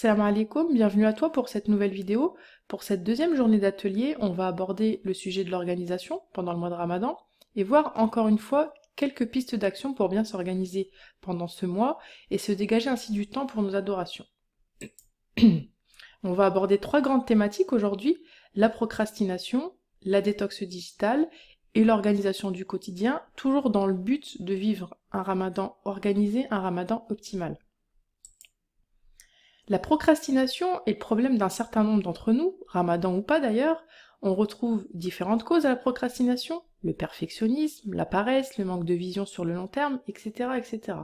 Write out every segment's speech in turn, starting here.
Salam alaikum, bienvenue à toi pour cette nouvelle vidéo. Pour cette deuxième journée d'atelier, on va aborder le sujet de l'organisation pendant le mois de Ramadan et voir encore une fois quelques pistes d'action pour bien s'organiser pendant ce mois et se dégager ainsi du temps pour nos adorations. On va aborder trois grandes thématiques aujourd'hui, la procrastination, la détox digitale et l'organisation du quotidien, toujours dans le but de vivre un Ramadan organisé, un Ramadan optimal. La procrastination est le problème d'un certain nombre d'entre nous, Ramadan ou pas d'ailleurs. On retrouve différentes causes à la procrastination, le perfectionnisme, la paresse, le manque de vision sur le long terme, etc., etc.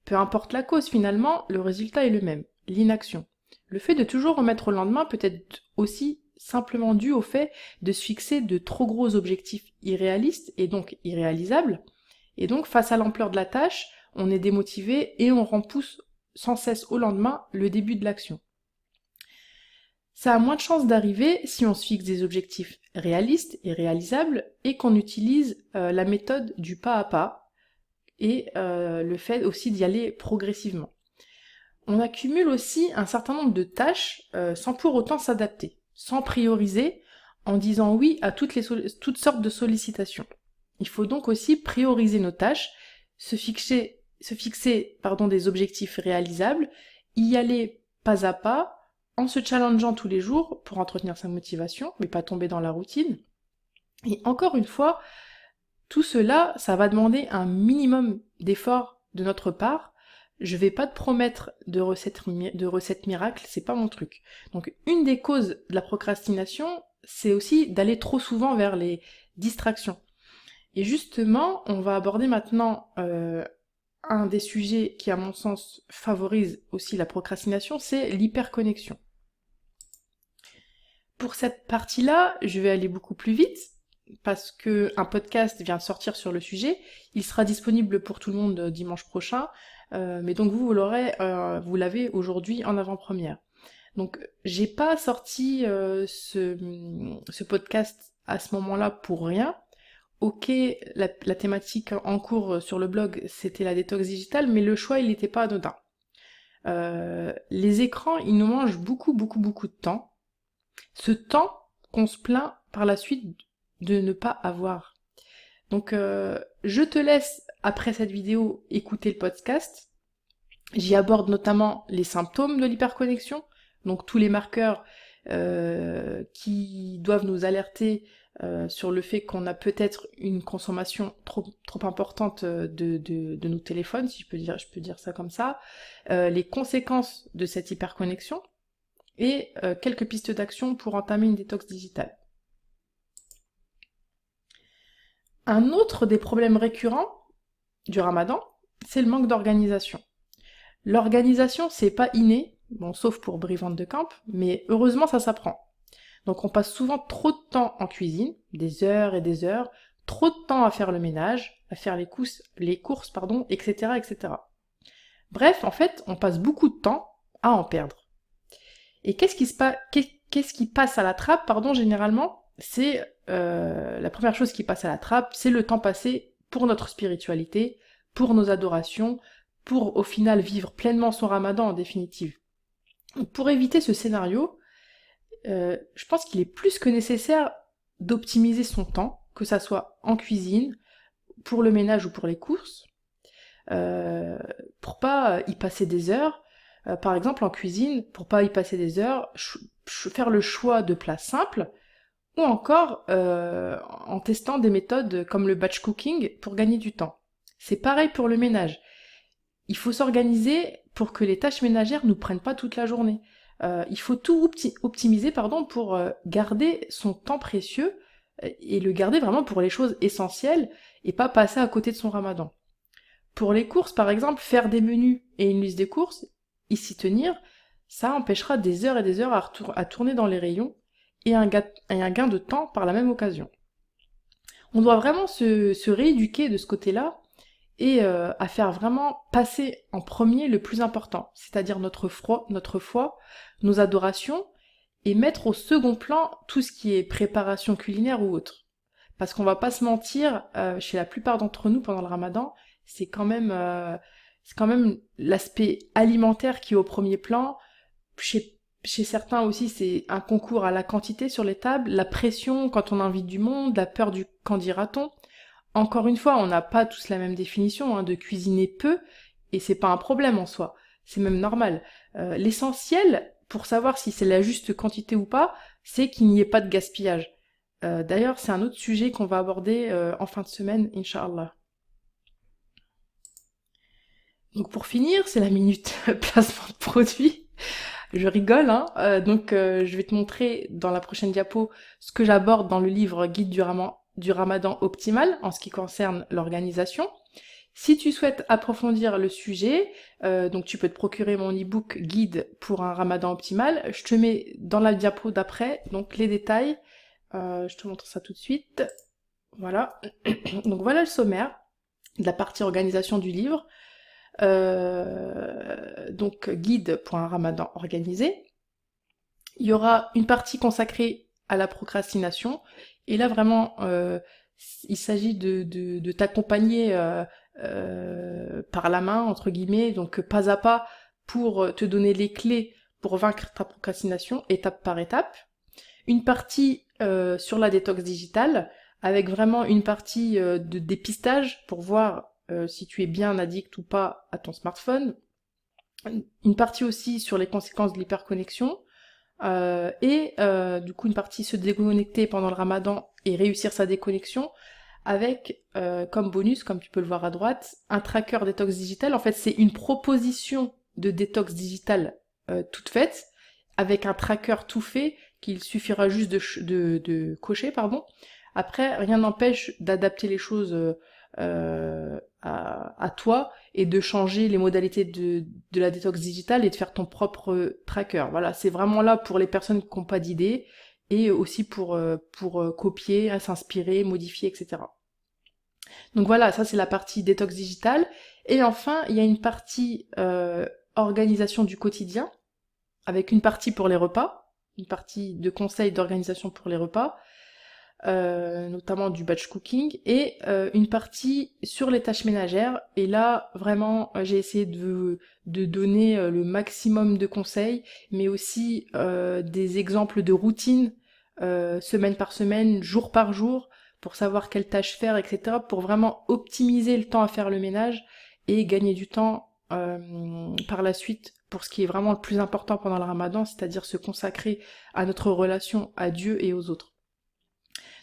Peu importe la cause finalement, le résultat est le même, l'inaction. Le fait de toujours remettre au lendemain peut être aussi simplement dû au fait de se fixer de trop gros objectifs irréalistes et donc irréalisables. Et donc face à l'ampleur de la tâche, on est démotivé et on repousse sans cesse au lendemain le début de l'action. Ça a moins de chances d'arriver si on se fixe des objectifs réalistes et réalisables et qu'on utilise la méthode du pas à pas et le fait aussi d'y aller progressivement. On accumule aussi un certain nombre de tâches sans pour autant s'adapter, sans prioriser, en disant oui à toutes sortes de sollicitations. Il faut donc aussi prioriser nos tâches, se fixer des objectifs réalisables, y aller pas à pas, en se challengeant tous les jours pour entretenir sa motivation, mais pas tomber dans la routine. Et encore une fois, tout cela, ça va demander un minimum d'effort de notre part. Je vais pas te promettre de recettes miracles, c'est pas mon truc. Donc une des causes de la procrastination, c'est aussi d'aller trop souvent vers les distractions. Et justement, on va aborder maintenant un des sujets qui, à mon sens, favorise aussi la procrastination, c'est l'hyperconnexion. Pour cette partie-là, je vais aller beaucoup plus vite, parce que un podcast vient de sortir sur le sujet. Il sera disponible pour tout le monde dimanche prochain, mais donc vous l'avez aujourd'hui en avant-première. Donc j'ai pas sorti ce podcast à ce moment-là pour rien. Ok, la thématique en cours sur le blog, c'était la détox digitale, mais le choix, il n'était pas anodin. Les écrans, ils nous mangent beaucoup, beaucoup, beaucoup de temps. Ce temps qu'on se plaint par la suite de ne pas avoir. Donc, je te laisse, après cette vidéo, écouter le podcast. J'y aborde notamment les symptômes de l'hyperconnexion, donc tous les marqueurs qui doivent nous alerter sur le fait qu'on a peut-être une consommation trop importante de nos téléphones, si je peux dire ça comme ça, les conséquences de cette hyperconnexion, et quelques pistes d'action pour entamer une détox digitale. Un autre des problèmes récurrents du Ramadan, c'est le manque d'organisation. L'organisation, c'est pas inné, bon, sauf pour Brie Van de Camp, mais heureusement ça s'apprend. Donc on passe souvent trop de temps en cuisine, des heures et des heures, trop de temps à faire le ménage, à faire les courses, etc., etc. Bref, en fait, on passe beaucoup de temps à en perdre. Et qu'est-ce qui passe à la trappe, généralement? C'est la première chose qui passe à la trappe, c'est le temps passé pour notre spiritualité, pour nos adorations, pour au final vivre pleinement son Ramadan en définitive. Donc, pour éviter ce scénario, je pense qu'il est plus que nécessaire d'optimiser son temps, que ça soit en cuisine, pour le ménage ou pour les courses, pour pas y passer des heures. Par exemple, en cuisine, pour pas y passer des heures, faire le choix de plats simples, ou encore en testant des méthodes comme le batch cooking pour gagner du temps. C'est pareil pour le ménage. Il faut s'organiser pour que les tâches ménagères nous prennent pas toute la journée. Il faut tout optimiser pour garder son temps précieux et le garder vraiment pour les choses essentielles et pas passer à côté de son Ramadan. Pour les courses, par exemple, faire des menus et une liste des courses, y s'y tenir, ça empêchera des heures et des heures à tourner dans les rayons et un gain de temps par la même occasion. On doit vraiment se rééduquer de ce côté-là et à faire vraiment passer en premier le plus important, c'est-à-dire notre foi, nos adorations, et mettre au second plan tout ce qui est préparation culinaire ou autre. Parce qu'on va pas se mentir, chez la plupart d'entre nous pendant le Ramadan, c'est quand même l'aspect alimentaire qui est au premier plan, chez certains aussi, c'est un concours à la quantité sur les tables, la pression quand on invite du monde, la peur du qu'en dira-t-on. Encore une fois, on n'a pas tous la même définition, hein, de cuisiner peu, et c'est pas un problème en soi, c'est même normal. L'essentiel, pour savoir si c'est la juste quantité ou pas, c'est qu'il n'y ait pas de gaspillage. D'ailleurs, c'est un autre sujet qu'on va aborder en fin de semaine, Inch'Allah. Donc pour finir, c'est la minute placement de produit. Je rigole, hein. Je vais te montrer dans la prochaine diapo ce que j'aborde dans le livre Guide du Ramadan optimal en ce qui concerne l'organisation. Si tu souhaites approfondir le sujet, donc tu peux te procurer mon e-book Guide pour un Ramadan optimal. Je te mets dans la diapo d'après, donc les détails. Je te montre ça tout de suite. Voilà. Donc voilà le sommaire de la partie organisation du livre. Donc guide pour un Ramadan organisé. Il y aura une partie consacrée à la procrastination. Et là vraiment, il s'agit de t'accompagner par la main, entre guillemets, donc pas à pas, pour te donner les clés pour vaincre ta procrastination, étape par étape. Une partie sur la détox digitale, avec vraiment une partie de dépistage pour voir si tu es bien addict ou pas à ton smartphone. Une partie aussi sur les conséquences de l'hyperconnexion. Du coup une partie se déconnecter pendant le ramadan et réussir sa déconnexion avec comme bonus, comme tu peux le voir à droite, un tracker détox digital. En fait, c'est une proposition de détox digital toute faite, avec un tracker tout fait qu'il suffira juste de cocher, pardon. Après, rien n'empêche d'adapter les choses à toi et de changer les modalités de la détox digitale et de faire ton propre tracker. Voilà, c'est vraiment là pour les personnes qui n'ont pas d'idée et aussi pour copier, s'inspirer, modifier, etc. Donc voilà, ça c'est la partie détox digitale. Et enfin, il y a une partie organisation du quotidien, avec une partie pour les repas, une partie de conseils d'organisation pour les repas, notamment du batch cooking, et une partie sur les tâches ménagères. Et là, vraiment, j'ai essayé de donner le maximum de conseils, mais aussi des exemples de routines, semaine par semaine, jour par jour, pour savoir quelles tâches faire, etc., pour vraiment optimiser le temps à faire le ménage et gagner du temps par la suite pour ce qui est vraiment le plus important pendant le ramadan, c'est-à-dire se consacrer à notre relation à Dieu et aux autres.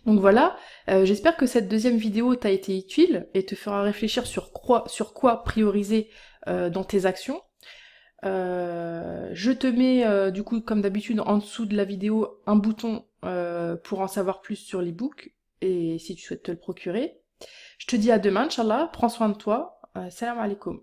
Donc voilà, j'espère que cette deuxième vidéo t'a été utile et te fera réfléchir sur quoi prioriser dans tes actions. Je te mets du coup comme d'habitude en dessous de la vidéo un bouton pour en savoir plus sur l'ebook et si tu souhaites te le procurer. Je te dis à demain, Inch'Allah, prends soin de toi. Salam alaikum.